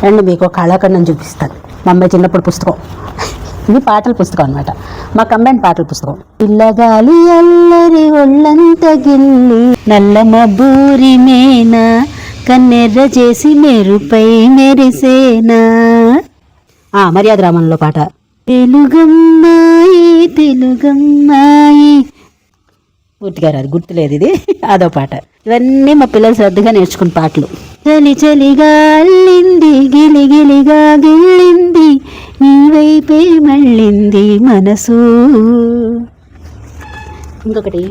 And మీకు ఒక కళాఖండం చూపిస్తాను. మా అమ్మాయి చిన్నప్పుడు పుస్తకం. ఇది పాటల పుస్తకం అనమాట, మా కంబైన్ పాటల పుస్తకం. పిల్లగాలి అల్లరి ఒళ్ళంత గిల్లి నల్ల మబ్బూరి మేనా కన్నెర్ర చేసి మెరుపై మెరిసేనా. మర్యాద రామంలో పాట. తెలుగమ్మాయి తెలుగమ్మాయి, పూర్తిగా రాదు, గుర్తులేదు ఇది, అదో పాట. ఇవన్నీ మా పిల్లలు శ్రద్ధగా నేర్చుకున్న పాటలు. చలి చలిగా అల్లింది గిలిగిలిగా గిల్లింది నీ వైపే మళ్ళింది మనసు. ఇంకొకటి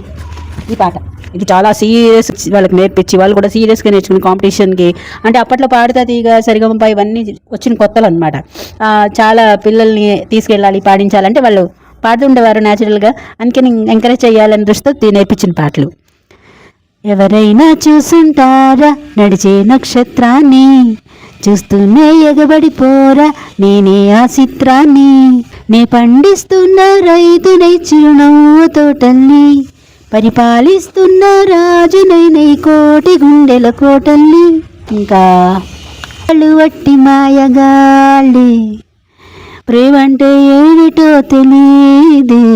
ఈ పాట, ఇది చాలా సీరియస్, వాళ్ళకి నేర్పించి వాళ్ళు కూడా సీరియస్గా నేర్చుకుని కాంపిటీషన్కి. అంటే అప్పట్లో పాడుతా తీగ సరిగమప ఇవన్నీ వచ్చిన కొత్తలు అనమాట. చాలా పిల్లల్ని తీసుకెళ్ళాలి, పాడించాలంటే వాళ్ళు పాడుతుండేవారు న్యాచురల్గా. అందుకని ఎంకరేజ్ చేయాలని దృష్టితో నేర్పించిన పాటలు. ఎవరైనా చూసుంటారా నడిచే నక్షత్రాన్ని, చూస్తూనే ఎగబడిపోరా నేనే ఆ చిత్రాన్ని, నే పండిస్తున్న రైతునై చిరునవ్వు తోటల్ని, పరిపాలిస్తున్న రాజునై కోటి గుండెల కోటల్ని. ఇంకా వట్టి మాయగాళ్ళే ప్రేమంటే ఏమిటో తెలియదే,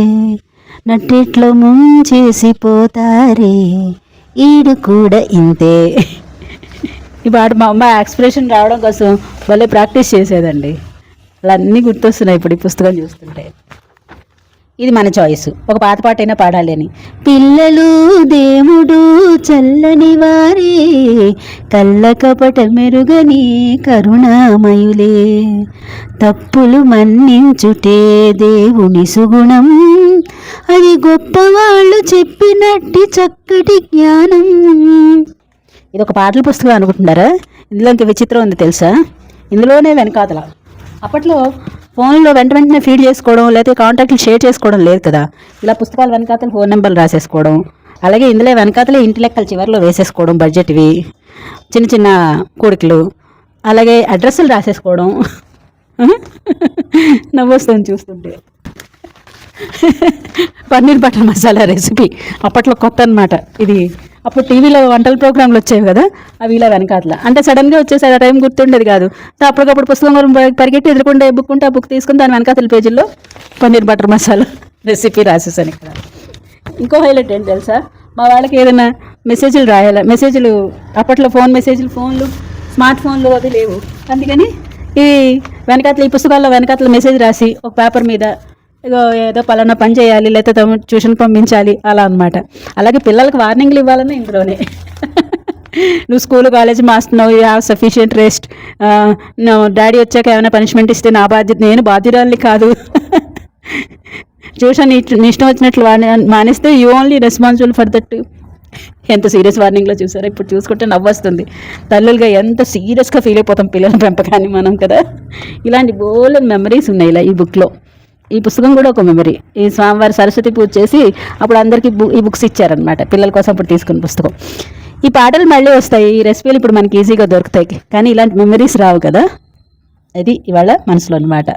నట్టెట్లో ముంచేసిపోతారే ఈడు కూడా ఇంతే. ఈ పాట మా అమ్మ ఎక్స్ప్రెషన్ రావడం కోసం వాళ్ళే ప్రాక్టీస్ చేసేదండి. అలా అన్నీ గుర్తొస్తున్నాయి ఇప్పుడు ఈ పుస్తకం చూస్తుంటే. ఇది మన చాయిస్, ఒక పాట అయినా పాడాలి అని. పిల్లలు దేవుడు చల్లని వారే, కళ్ళ కపట మెరుగని కరుణామయులే, తప్పులు మన్నించుటే దేవుని సుగుణం, అది గొప్పవాళ్ళు చెప్పినట్టి చక్కటి జ్ఞానం. ఇది ఒక పాటల పుస్తకం అనుకుంటున్నారా? ఇందులో ఇంక విచిత్రం ఉంది తెలుసా? ఇందులోనే వెనకాతల అప్పట్లో ఫోన్లో వెంటనే ఫీడ్ చేసుకోవడం లేకపోతే కాంటాక్ట్లు షేర్ చేసుకోవడం లేదు కదా. ఇలా పుస్తకాలు వెనకాతల ఫోన్ నెంబర్లు రాసేసుకోవడం, అలాగే ఇందులో వెనకాతలే ఇంటి లెక్కలు చివరిలో వేసేసుకోవడం, బడ్జెట్వి చిన్న చిన్న కోరికలు, అలాగే అడ్రస్లు రాసేసుకోవడం. నవ్వొస్తుంది చూస్తుంటే. పన్నీర్ బటర్ మసాలా రెసిపీ అప్పట్లో కొత్త అనమాట ఇది. అప్పుడు టీవీలో వంటల ప్రోగ్రాంలు వచ్చేవి కదా, అవి ఇలా వెనకాతల. అంటే సడన్గా వచ్చేసి ఆ టైం గుర్తుండేది కాదు. అప్పటికప్పుడు పుస్తకం పరిగెట్టి ఎదుర్కొంటే బుక్ ఉంటే ఆ బుక్ తీసుకుని దాని వెనకాతల పేజీల్లో పన్నీర్ బటర్ మసాలా రెసిపీ రాసేసాను ఇక్కడ. ఇంకో హైలైట్ ఏంటి తెలుసా? మా వాళ్ళకి ఏదైనా మెసేజ్లు రాయాలి, మెసేజ్లు అప్పట్లో ఫోన్లు స్మార్ట్ ఫోన్లు అవి లేవు. అందుకని ఈ వెనకాతల ఈ పుస్తకాల్లో వెనకాతల మెసేజ్ రాసి ఒక పేపర్ మీద ఏదో పలానా పని చేయాలి లేకపోతే ట్యూషన్ పంపించాలి అలా అనమాట. అలాగే పిల్లలకు వార్నింగ్లు ఇవ్వాలన్నా ఇందులోనే. నువ్వు స్కూల్ కాలేజ్ మాస్తున్నావు, you have sufficient rest, daddy వచ్చాక ఏమైనా పనిష్మెంట్ ఇస్తే నా బాధ్యత, నేను బాధ్యురాలిని కాదు, ట్యూషన్ ఇష్టం వచ్చినట్లు మానేస్తే you only responsible for that. ఎంత సీరియస్ వార్నింగ్లో చూసారా? ఇప్పుడు చూసుకుంటే నవ్వొస్తుంది. తల్లులుగా ఎంత సీరియస్గా ఫీల్ అయిపోతాం పిల్లల పెంపకాన్ని మనం కదా. ఇలాంటి బోల్డ్ మెమరీస్ ఉన్నాయి ఇలా ఈ బుక్లో. ఈ పుస్తకం కూడా ఒక మెమరీ. ఈ స్వామివారి సరస్వతి పూజ చేసి అప్పుడు అందరికీ ఈ బుక్స్ ఇచ్చారనమాట పిల్లల కోసం అప్పుడు తీసుకున్న పుస్తకం. ఈ పాటలు మళ్ళీ వస్తాయి, ఈ రెసిపీలు ఇప్పుడు మనకి ఈజీగా దొరుకుతాయి, కానీ ఇలాంటి మెమరీస్ రావు కదా. అది ఇవాళ మనసులో అనమాట.